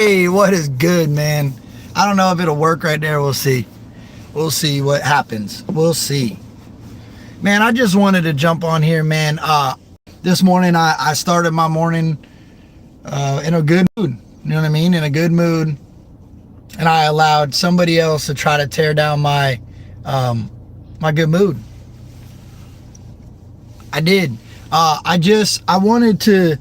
Hey, what is good, man? I don't know if it'll work right there. We'll see. We'll see what happens. We'll see. Man, I just wanted to jump on here, man. This morning I started my morning in a good mood. You know what I mean? In a good mood. And I allowed somebody else to try to tear down my good mood. I did. I wanted to,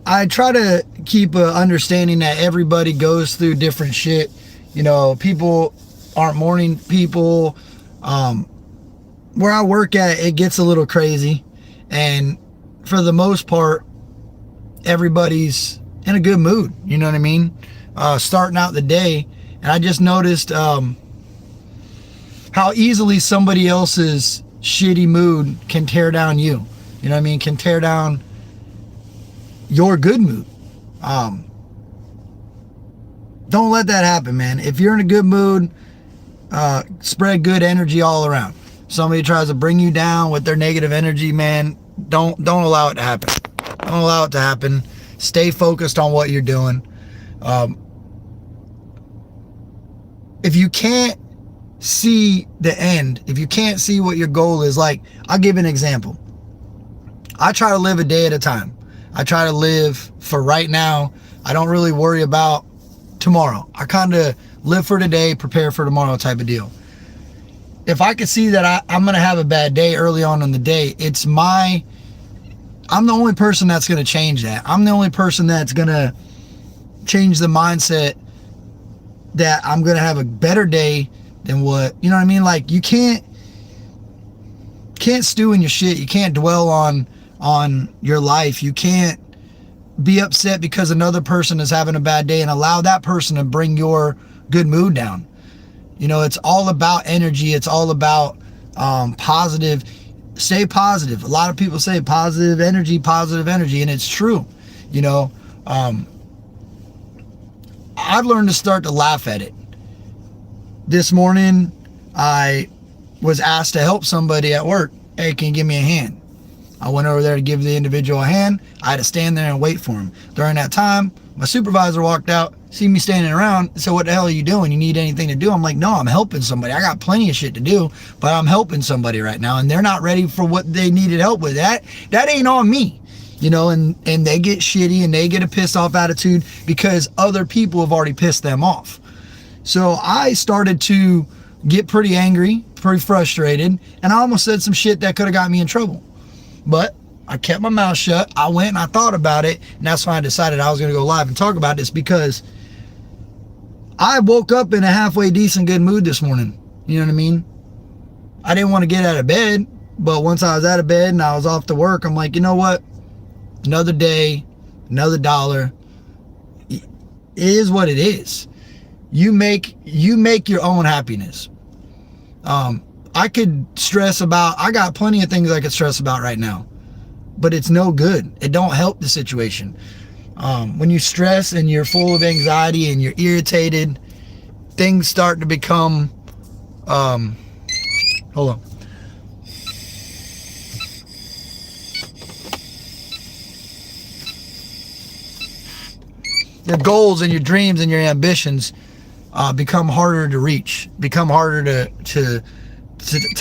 I try to keep a understanding that everybody goes through different shit. People aren't morning people. Where I work at, it gets a little crazy. And for the most part, everybody's in a good mood. You know what I mean? Starting out the day. And I just noticed how easily somebody else's shitty mood can tear down you. You know what I mean? Can tear down your good mood. Don't let that happen, man. If you're in a good mood, spread good energy all around. Somebody tries to bring you down with their negative energy, man, don't allow it to happen. Don't allow it to happen. Stay focused on what you're doing. If you can't see the end, if you can't see what your goal is, like, I'll give an example. I try to live a day at a time. I try to live for right now. I don't really worry about tomorrow. I kind of live for today, prepare for tomorrow type of deal. If I could see that I'm going to have a bad day early on in the day, I'm the only person that's going to change that. I'm the only person that's going to change the mindset that I'm going to have a better day than what, you know what I mean? Like, you can't stew in your shit. You can't dwell on your life. You can't be upset because another person is having a bad day and allow that person to bring your good mood down. It's all about energy. It's all about positive. Stay positive. A lot of people say positive energy, and it's true. I've learned to start to laugh at it. This morning, I was asked to help somebody at work. Hey, can you give me a hand? I went over there to give the individual a hand. I had to stand there and wait for him. During that time, my supervisor walked out, see me standing around, and said, what the hell are you doing? You need anything to do? I'm like, no, I'm helping somebody. I got plenty of shit to do, but I'm helping somebody right now, and they're not ready for what they needed help with. That ain't on me. And they get shitty and they get a pissed off attitude because other people have already pissed them off. So I started to get pretty angry, pretty frustrated, and I almost said some shit that could have got me in trouble. But I kept my mouth shut. I went and I thought about it, and that's why I decided I was going to go live and talk about this, because I woke up in a halfway decent good mood this morning. You know what I mean? I didn't want to get out of bed, but once I was out of bed and I was off to work, I'm like, you know what? Another day, another dollar. It is what it is. You make your own happiness. I got plenty of things I could stress about right now, but it's no good. It don't help the situation. When you stress and you're full of anxiety and you're irritated, things start to become, hold on. Your goals and your dreams and your ambitions become harder to reach, become harder to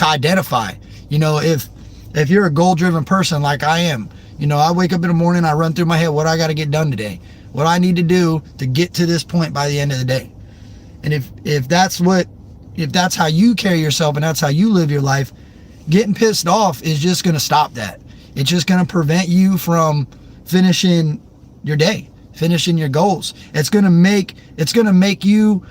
identify. If you're a goal-driven person like I am, I wake up in the morning, I run through my head, what I got to get done today, what I need to do to get to this point by the end of the day. And if that's how you carry yourself and that's how you live your life, getting pissed off is just going to stop that. It's just going to prevent you from finishing your day, finishing your goals. It's going to make you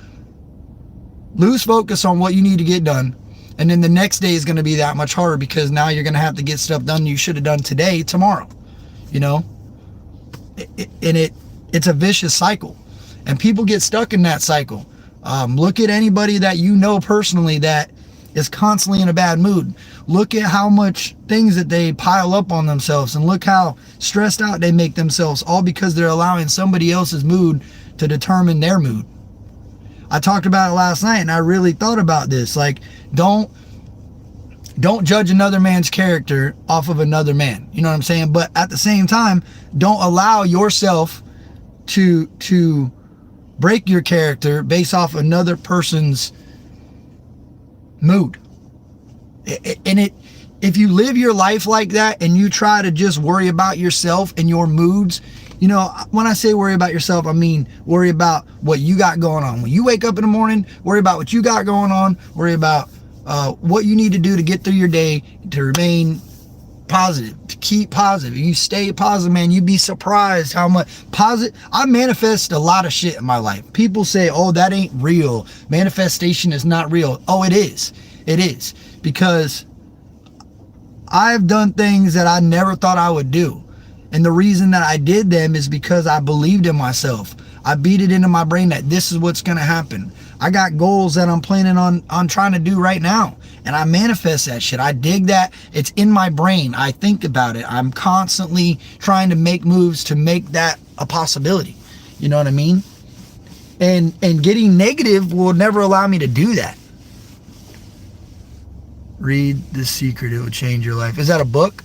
lose focus on what you need to get done. And then the next day is going to be that much harder because now you're going to have to get stuff done you should have done today, tomorrow. It's a vicious cycle. And people get stuck in that cycle. Look at anybody that you know personally that is constantly in a bad mood. Look at how much things that they pile up on themselves, and look how stressed out they make themselves, all because they're allowing somebody else's mood to determine their mood. I talked about it last night, and I really thought about this. Like, don't judge another man's character off of another man. You know what I'm saying? But at the same time, don't allow yourself to break your character based off another person's mood. If you live your life like that and you try to just worry about yourself and your moods, you know, when I say worry about yourself, I mean worry about what you got going on. When you wake up in the morning, worry about what you got going on, worry about what you need to do to get through your day, to remain positive, to keep positive. You stay positive, man. You'd be surprised how much positive. I manifest a lot of shit in my life. People say, oh, that ain't real. Manifestation is not real. Oh, it is. It is. Because I've done things that I never thought I would do. And the reason that I did them is because I believed in myself. I beat it into my brain that this is what's going to happen. I got goals that I'm planning on trying to do right now. And I manifest that shit. I dig that. It's in my brain. I think about it. I'm constantly trying to make moves to make that a possibility. You know what I mean? And getting negative will never allow me to do that. Read The Secret. It will change your life. Is that a book?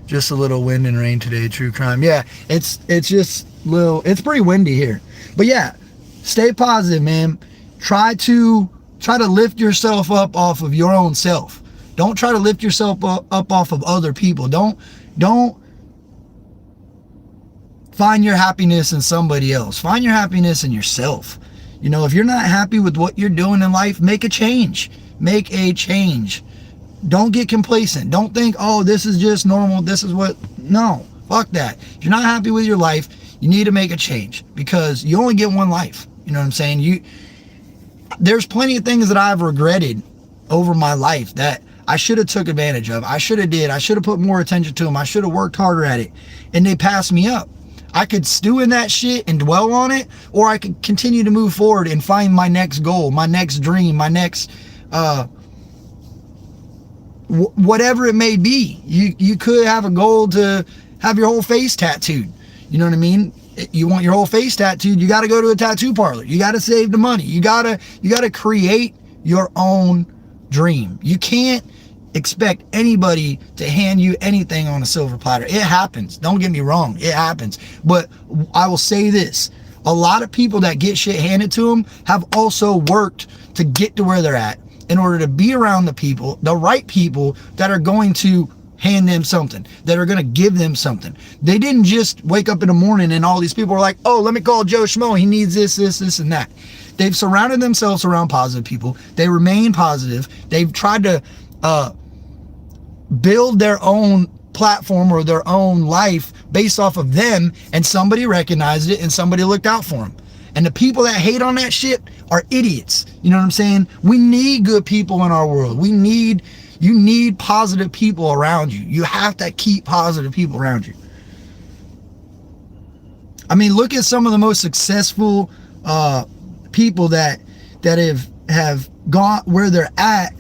Just a little wind and rain today. True crime. Yeah, it's just little. It's pretty windy here, but yeah, stay positive, man. Try to lift yourself up off of your own self. Don't try to lift yourself up off of other people. Don't find your happiness in somebody else. Find your happiness in yourself. You know, if you're not happy with what you're doing in life, make a change. Make a change. Don't get complacent. Don't think, oh, this is just normal. This is what. No, fuck that. If you're not happy with your life, you need to make a change because you only get one life. You know what I'm saying? There's plenty of things that I've regretted over my life that I should have took advantage of. I should have put more attention to them. I should have worked harder at it. And they passed me up. I could stew in that shit and dwell on it, or I could continue to move forward and find my next goal, my next dream, my next whatever it may be. You could have a goal to have your whole face tattooed. You know what I mean? You want your whole face tattooed, you got to go to a tattoo parlor. You got to save the money. You got to create your own dream. You can't expect anybody to hand you anything on a silver platter. It happens. Don't get me wrong. It happens. But I will say this. A lot of people that get shit handed to them have also worked to get to where they're at in order to be around the right people that are going to hand them something, that are going to give them something. They didn't just wake up in the morning and all these people are like, oh, let me call Joe Schmo. He needs this, and that. They've surrounded themselves around positive people. They remain positive. They've tried to build their own platform or their own life based off of them, and somebody recognized it and somebody looked out for them. And the people that hate on that shit are idiots. You know what I'm saying? We need good people in our world. You need positive people around you. You have to keep positive people around you. I mean, look at some of the most successful people that have gone where they're at.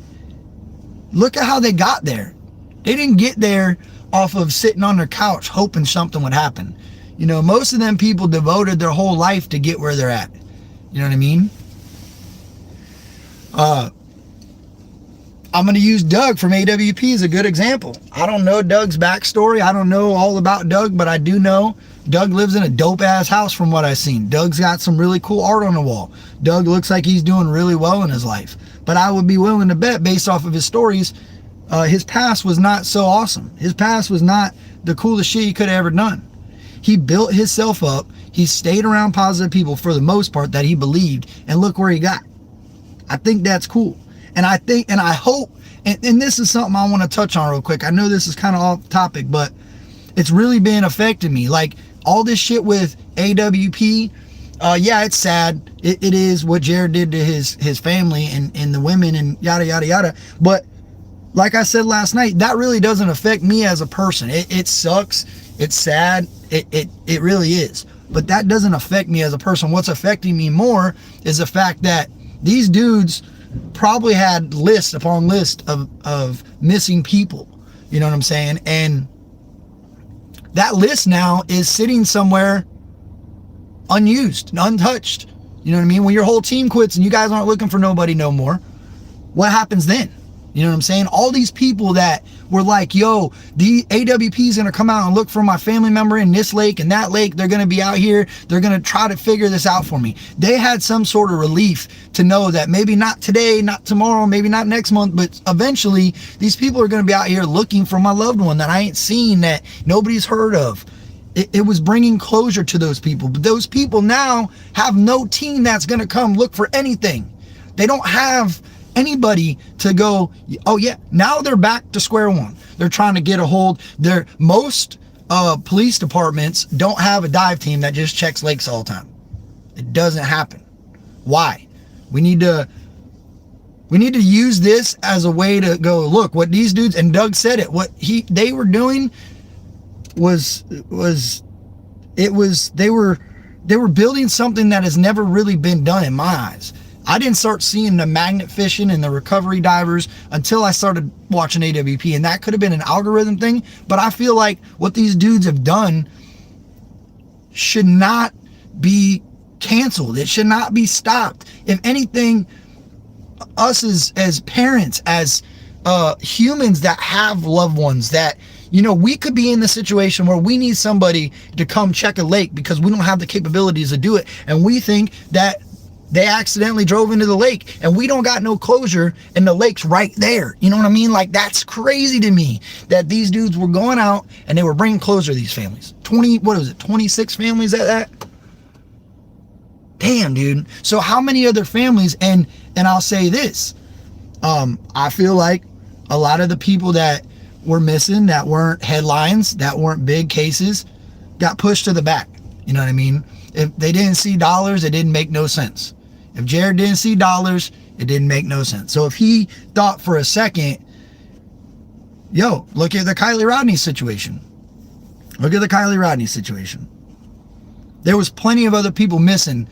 Look at how they got there. They didn't get there off of sitting on their couch hoping something would happen. You know, most of them people devoted their whole life to get where they're at. You know what I mean? I'm going to use Doug from AWP as a good example. I don't know Doug's backstory. I don't know all about Doug, but I do know Doug lives in a dope-ass house from what I've seen. Doug's got some really cool art on the wall. Doug looks like he's doing really well in his life. But I would be willing to bet, based off of his stories, his past was not so awesome. His past was not the coolest shit he could have ever done. He built himself up. He stayed around positive people for the most part that he believed, and look where he got. I think that's cool. And I think, and I hope, and this is something I want to touch on real quick. I know this is kind of off topic, but it's really been affecting me. Like all this shit with AWP, yeah, it's sad. It is what Jared did to his family and the women and yada, yada, yada. But like I said last night, that really doesn't affect me as a person. It sucks. It's sad. It really is. But that doesn't affect me as a person. What's affecting me more is the fact that these dudes probably had list upon list of missing people. You know what I'm saying? And that list now is sitting somewhere unused, untouched. You know what I mean? When your whole team quits and you guys aren't looking for nobody no more, what happens then? You know what I'm saying? All these people that were like, yo, the AWP is going to come out and look for my family member in this lake and that lake. They're going to be out here. They're going to try to figure this out for me. They had some sort of relief to know that maybe not today, not tomorrow, maybe not next month, but eventually these people are going to be out here looking for my loved one that I ain't seen, that nobody's heard of. It was bringing closure to those people. But those people now have no team that's going to come look for anything. They don't have anybody to go, oh yeah, now they're back to square one. They're trying to get a hold. Most police departments don't have a dive team that just checks lakes all the time. It doesn't happen. Why? We need to use this as a way to go, look, what these dudes, and Doug said it, what they were doing they were building something that has never really been done in my eyes. I didn't start seeing the magnet fishing and the recovery divers until I started watching AWP, and that could have been an algorithm thing, but I feel like what these dudes have done should not be canceled. It should not be stopped. If anything, us as parents, as humans that have loved ones, that, you know, we could be in the situation where we need somebody to come check a lake because we don't have the capabilities to do it, and we think that they accidentally drove into the lake and we don't got no closure and the lake's right there. You know what I mean? Like, that's crazy to me that these dudes were going out and they were bringing closure to these families. 26 families at that? Damn, dude. So how many other families, and I'll say this, I feel like a lot of the people that were missing, that weren't headlines, that weren't big cases, got pushed to the back. You know what I mean? If they didn't see dollars, it didn't make no sense. If Jared didn't see dollars, it didn't make no sense. So if he thought for a second, yo, look at the Kylie Rodney situation. Look at the Kylie Rodney situation. There was plenty of other people missing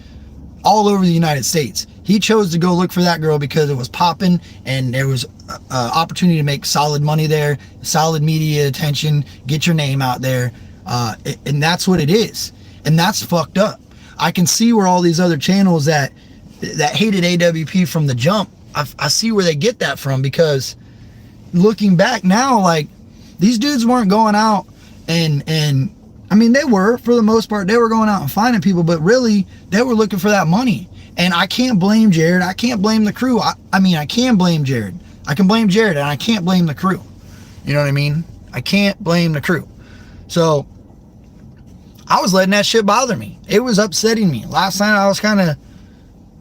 all over the United States. He chose to go look for that girl because it was popping and there was opportunity to make solid money there, solid media attention, get your name out there. And that's what it is. And that's fucked up. I can see where all these other channels that hated AWP from the jump, I see where they get that from, because looking back now, like, these dudes weren't going out and I mean, they were, for the most part, they were going out and finding people, but really they were looking for that money. And I can't blame Jared. I can't blame the crew. I mean, I can blame Jared. I can blame Jared, and I can't blame the crew. You know what I mean? I can't blame the crew. So I was letting that shit bother me. It was upsetting me. Last night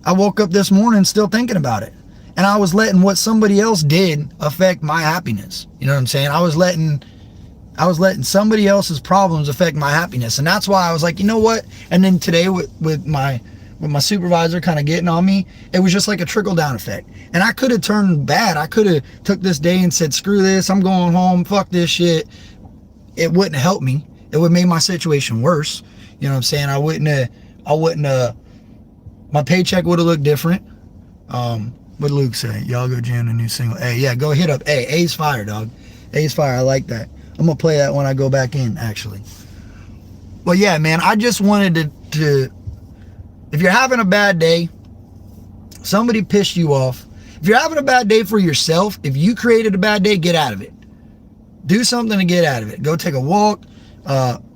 I woke up this morning still thinking about it. And I was letting what somebody else did affect my happiness. You know what I'm saying? I was letting somebody else's problems affect my happiness. And that's why I was like, you know what? And then today with my supervisor kind of getting on me, it was just like a trickle down effect. And I could have turned bad. I could have took this day and said, screw this, I'm going home, fuck this shit. It wouldn't have helped me. It would have made my situation worse. You know what I'm saying? I wouldn't have, my paycheck would have looked different. What did Luke say? Y'all go jam a new single. Hey, yeah, go hit up A. A's fire, dog. A's fire. I like that. I'm going to play that when I go back in, actually. Well, yeah, man, I just wanted to, if you're having a bad day, somebody pissed you off. If you're having a bad day for yourself, if you created a bad day, get out of it. Do something to get out of it. Go take a walk.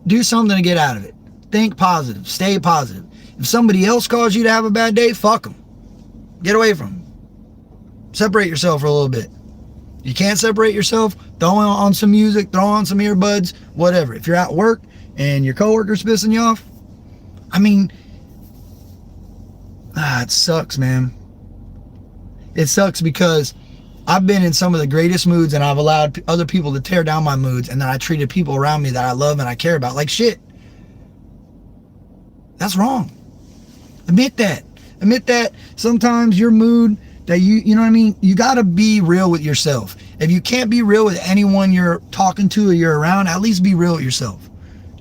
Do something to get out of it. Think positive. Stay positive. If somebody else caused you to have a bad day, fuck them. Get away from them. Separate yourself for a little bit. You can't separate yourself, throw on some music, throw on some earbuds, whatever. If you're at work and your coworker's pissing you off, I mean, it sucks, man. It sucks because I've been in some of the greatest moods and I've allowed other people to tear down my moods, and then I treated people around me that I love and I care about like shit. That's wrong. Admit that. Admit that sometimes your mood, that you know what I mean? You got to be real with yourself. If you can't be real with anyone you're talking to or you're around, at least be real with yourself.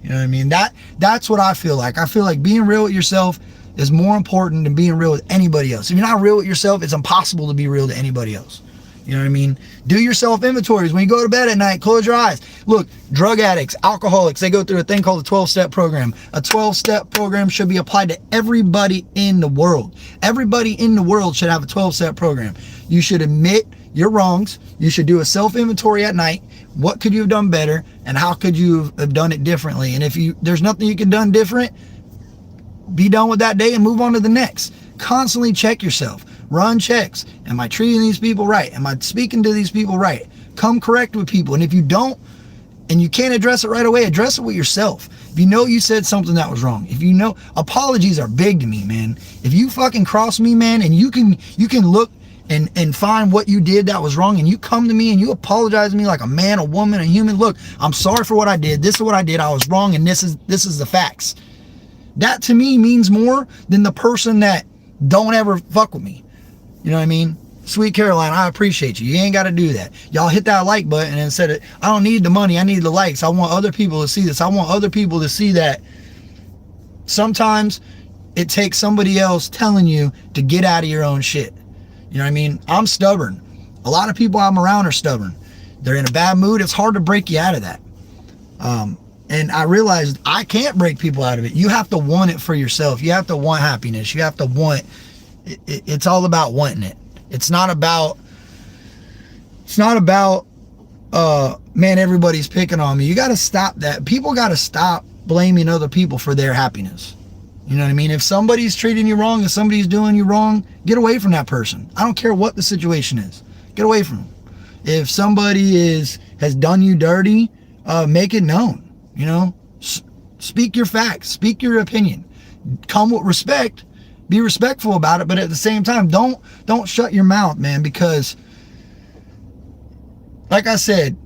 You know what I mean? That's what I feel like. I feel like being real with yourself is more important than being real with anybody else. If you're not real with yourself, it's impossible to be real to anybody else. You know what I mean? Do your self inventories when you go to bed at night. Close your eyes. Look, drug addicts, alcoholics, they go through a thing called a 12-step program. A 12-step program should be applied to everybody in the world. Everybody in the world should have a 12-step program. You should admit your wrongs. You should do a self-inventory at night. What could you have done better, and how could you have done it differently? And if there's nothing you could have done different, be done with that day and move on to the next. Constantly check yourself. Run checks. Am I treating these people right? Am I speaking to these people right? Come correct with people. And if you don't, and you can't address it right away, address it with yourself. If you know you said something that was wrong, if you know, apologies are big to me, man. If you fucking cross me, man, and you can look and find what you did that was wrong, and you come to me and you apologize to me like a man, a woman, a human. Look, I'm sorry for what I did. This is what I did. I was wrong, and this is the facts. That to me means more than the person that don't ever fuck with me. You know what I mean? Sweet Caroline, I appreciate you. You ain't got to do that. Y'all hit that like button and said, I don't need the money. I need the likes. I want other people to see this. I want other people to see that sometimes it takes somebody else telling you to get out of your own shit. You know what I mean? I'm stubborn. A lot of people I'm around are stubborn. They're in a bad mood. It's hard to break you out of that. And I realized I can't break people out of it. You have to want it for yourself. You have to want happiness. You have to want it. It's all about wanting it. It's not about, man, everybody's picking on me. You got to stop that. People got to stop blaming other people for their happiness. You know what I mean? If somebody's treating you wrong, if somebody's doing you wrong, get away from that person. I don't care what the situation is. Get away from them. If somebody has done you dirty, make it known. You know, speak your facts, speak your opinion, come with respect, be respectful about it. But at the same time, don't shut your mouth, man, because like I said,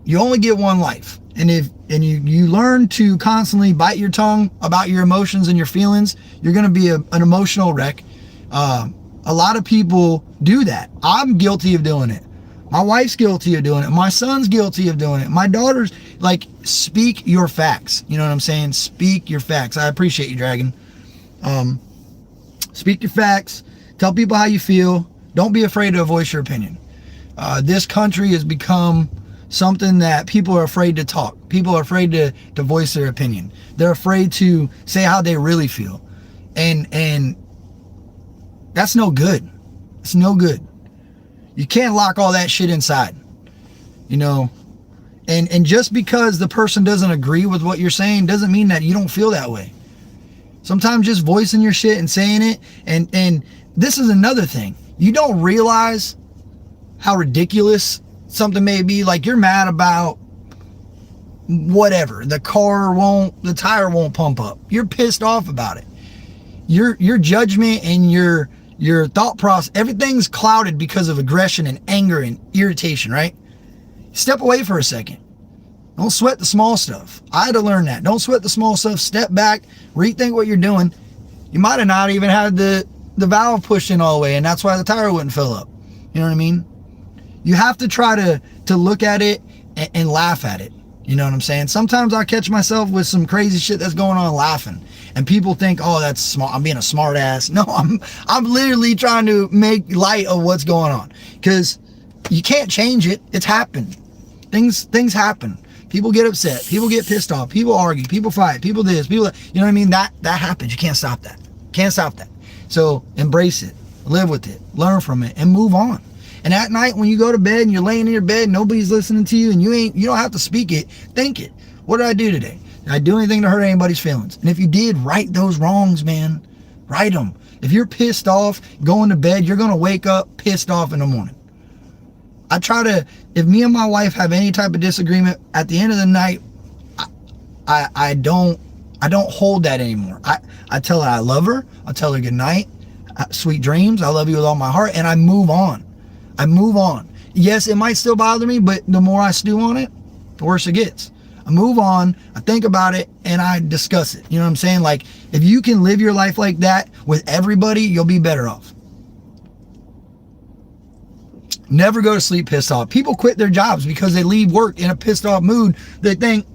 you only get one life. And if you learn to constantly bite your tongue about your emotions and your feelings, you're going to be an emotional wreck. A lot of people do that. I'm guilty of doing it. My wife's guilty of doing it. My son's guilty of doing it. My daughter's, like, speak your facts. You know what I'm saying? Speak your facts. I appreciate you, Dragon. Speak your facts. Tell people how you feel. Don't be afraid to voice your opinion. This country has become something that people are afraid to talk. People are afraid to voice their opinion. They're afraid to say how they really feel. And that's no good. It's no good. You can't lock all that shit inside, you know, and just because the person doesn't agree with what you're saying doesn't mean that you don't feel that way. Sometimes just voicing your shit and saying it, and this is another thing. You don't realize how ridiculous something may be. Like, you're mad about whatever. The tire won't pump up. You're pissed off about it. Your judgment and your thought process, everything's clouded because of aggression and anger and irritation, right? Step away for a second. Don't sweat the small stuff. I had to learn that. Don't sweat the small stuff. Step back, rethink what you're doing. You might have not even had the valve pushed in all the way, and that's why the tire wouldn't fill up. You know what I mean? You have to try to look at it and laugh at it. You know what I'm saying? Sometimes I catch myself with some crazy shit that's going on laughing. And people think, oh, that's smart. I'm being a smart ass. No, I'm literally trying to make light of what's going on. Because you can't change it. It's happened. Things happen. People get upset. People get pissed off. People argue. People fight. People this. People, you know what I mean? That happens. You can't stop that. Can't stop that. So embrace it. Live with it. Learn from it. And move on. And at night when you go to bed and you're laying in your bed, nobody's listening to you, and you don't have to speak it. Think it. What did I do today? Did I do anything to hurt anybody's feelings? And if you did, right those wrongs, man. Right them. If you're pissed off going to bed, you're going to wake up pissed off in the morning. I try to, if me and my wife have any type of disagreement, at the end of the night, I don't hold that anymore. I tell her I love her. I tell her good night, sweet dreams. I love you with all my heart. And I move on. Yes, it might still bother me, but the more I stew on it, the worse it gets. I move on, I think about it, and I discuss it. You know what I'm saying? Like, if you can live your life like that with everybody, you'll be better off. Never go to sleep pissed off. People quit their jobs because they leave work in a pissed off mood. They think,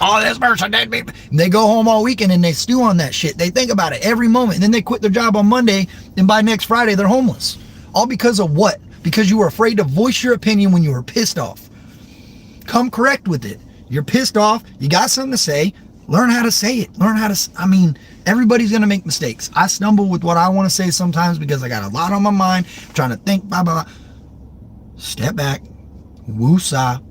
oh, this person did me. And they go home all weekend and they stew on that shit. They think about it every moment. And then they quit their job on Monday, and by next Friday, they're homeless. All because of what? Because you were afraid to voice your opinion when you were pissed off. Come correct with it. You're pissed off. You got something to say. Learn how to say it. Learn how to, everybody's going to make mistakes. I stumble with what I want to say sometimes because I got a lot on my mind. I'm trying to think, blah, blah, blah. Step back. Woosah.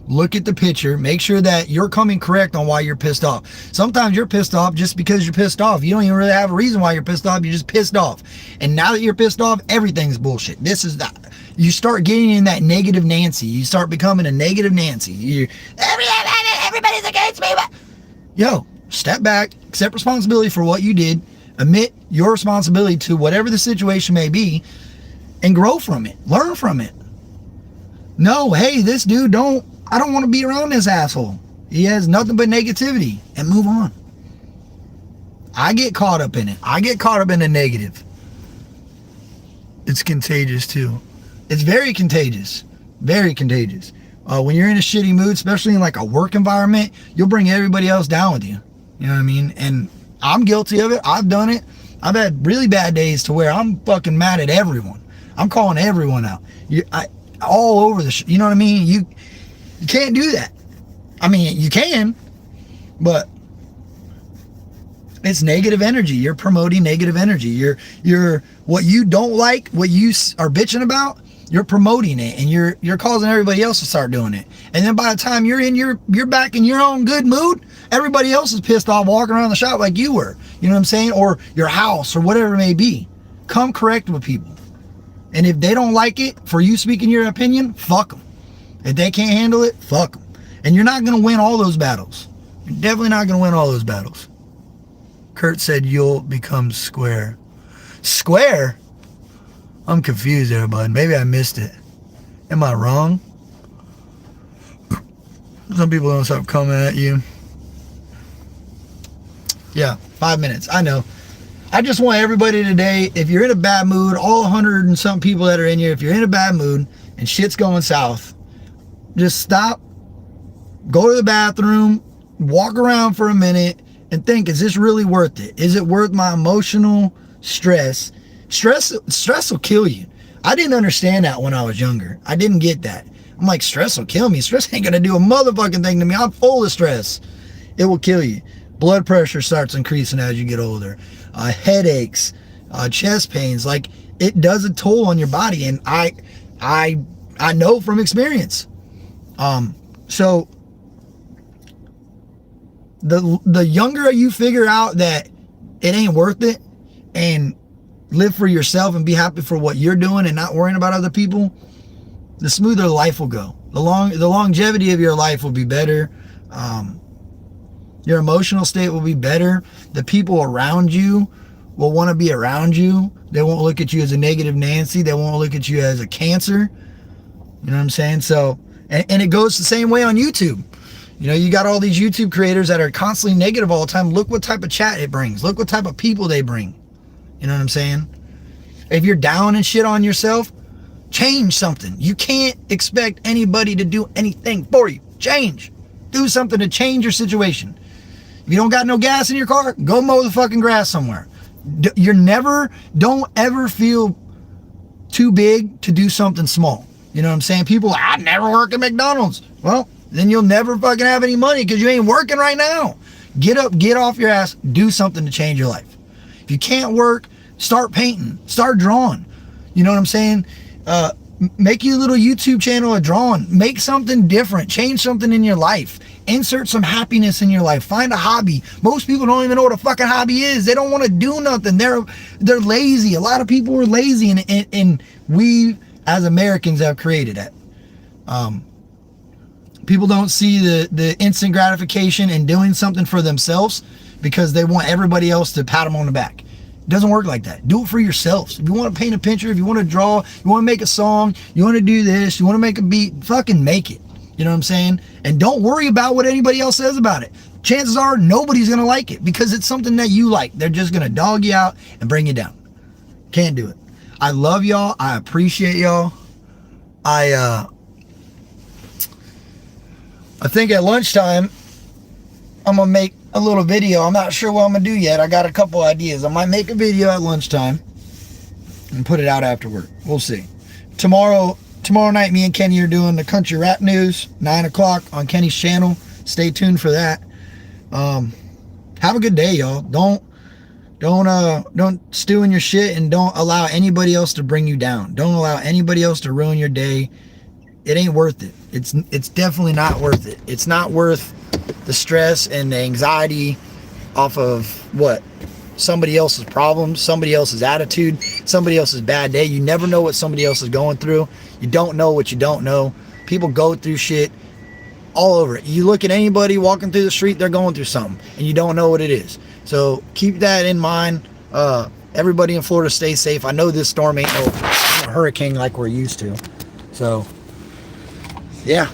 Look at the picture. Make sure that you're coming correct on why you're pissed off. Sometimes you're pissed off just because you're pissed off. You don't even really have a reason why you're pissed off. You're just pissed off. And now that you're pissed off, everything's bullshit. This is that. You start getting in that negative Nancy. You start becoming a negative Nancy. Everybody's against me. Yo, step back. Accept responsibility for what you did. Admit your responsibility to whatever the situation may be. And grow from it. Learn from it. No, hey, this dude I don't want to be around this asshole. He has nothing but negativity. And move on. I get caught up in it. I get caught up in the negative. It's contagious too. It's very contagious. Very contagious. When you're in a shitty mood, especially in like a work environment, you'll bring everybody else down with you. You know what I mean? And I'm guilty of it. I've done it. I've had really bad days to where I'm fucking mad at everyone. I'm calling everyone out. All over the you know what I mean? You can't do that. I mean, you can, but it's negative energy. You're promoting negative energy. You're what you don't like, what you are bitching about, you're promoting it, and you're causing everybody else to start doing it. And then by the time you're back in your own good mood, everybody else is pissed off walking around the shop like you were. You know what I'm saying? Or your house or whatever it may be. Come correct with people. And if they don't like it for you speaking your opinion, fuck them. If they can't handle it, fuck them. And you're not going to win all those battles. You're definitely not going to win all those battles. Kurt said you'll become square. Square? I'm confused there, bud. Maybe I missed it. Am I wrong? Some people don't stop coming at you. Yeah, 5 minutes. I know. I just want everybody today, if you're in a bad mood, all 100 and some people that are in here, if you're in a bad mood and shit's going south, just stop, go to the bathroom, walk around for a minute, and think, is this really worth it? Is it worth my emotional stress? Stress will kill you. I didn't understand that when I was younger. I didn't get that. I'm like, stress will kill me. Stress ain't gonna do a motherfucking thing to me. I'm full of stress. It will kill you. Blood pressure starts increasing as you get older. Headaches, chest pains, like it does a toll on your body, and I know from experience. So the younger you figure out that it ain't worth it, and live for yourself and be happy for what you're doing and not worrying about other people, the smoother life will go. The longevity of your life will be better. Your emotional state will be better. The people around you will want to be around you. They won't look at you as a negative Nancy. They won't look at you as a cancer. You know what I'm saying? So, and it goes the same way on YouTube. You know, you got all these YouTube creators that are constantly negative all the time. Look what type of chat it brings. Look what type of people they bring. You know what I'm saying? If you're down and shit on yourself, change something. You can't expect anybody to do anything for you. Change. Do something to change your situation. If you don't got no gas in your car, go mow the fucking grass somewhere. Don't ever feel too big to do something small. You know what I'm saying? People, I'd never work at McDonald's. Well, then you'll never fucking have any money because you ain't working right now. Get up, get off your ass, do something to change your life. If you can't work, start painting, start drawing. You know what I'm saying? Make you a little YouTube channel of drawing. Make something different. Change something in your life. Insert some happiness in your life. Find a hobby. Most people don't even know what a fucking hobby is. They don't want to do nothing. They're lazy. A lot of people are lazy, and we as Americans have created it. People don't see the instant gratification in doing something for themselves because they want everybody else to pat them on the back. It doesn't work like that. Do it for yourselves. If you want to paint a picture, if you want to draw, you want to make a song, you want to do this, you want to make a beat, fucking make it. You know what I'm saying? And don't worry about what anybody else says about it. Chances are nobody's going to like it because it's something that you like. They're just going to dog you out and bring you down. Can't do it. I love y'all. I appreciate y'all. I think at lunchtime, I'm going to make a little video. I'm not sure what I'm going to do yet. I got a couple ideas. I might make a video at lunchtime and put it out after work. We'll see. Tomorrow tomorrow night, me and Kenny are doing the country rap news, 9 o'clock on Kenny's channel. Stay tuned for that. Have a good day, y'all. Don't stew in your shit, and don't allow anybody else to bring you down. Don't allow anybody else to ruin your day. It ain't worth it. It's definitely not worth it. It's not worth the stress and the anxiety off of what? Somebody else's problems, somebody else's attitude, somebody else's bad day. You never know what somebody else is going through. You don't know what you don't know. People go through shit all over it. You look at anybody walking through the street, they're going through something, and you don't know what it is. So keep that in mind. Everybody in Florida, stay safe. I know this storm ain't no hurricane like we're used to. So, yeah.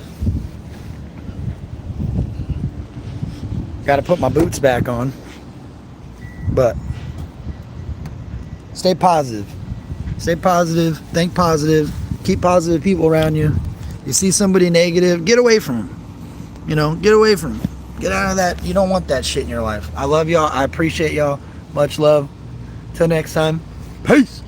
Got to put my boots back on. But stay positive. Stay positive. Think positive. Keep positive people around you. You see somebody negative, get away from them. You know, get away from them. Get out of that. You don't want that shit in your life. I love y'all. I appreciate y'all. Much love. Till next time. Peace.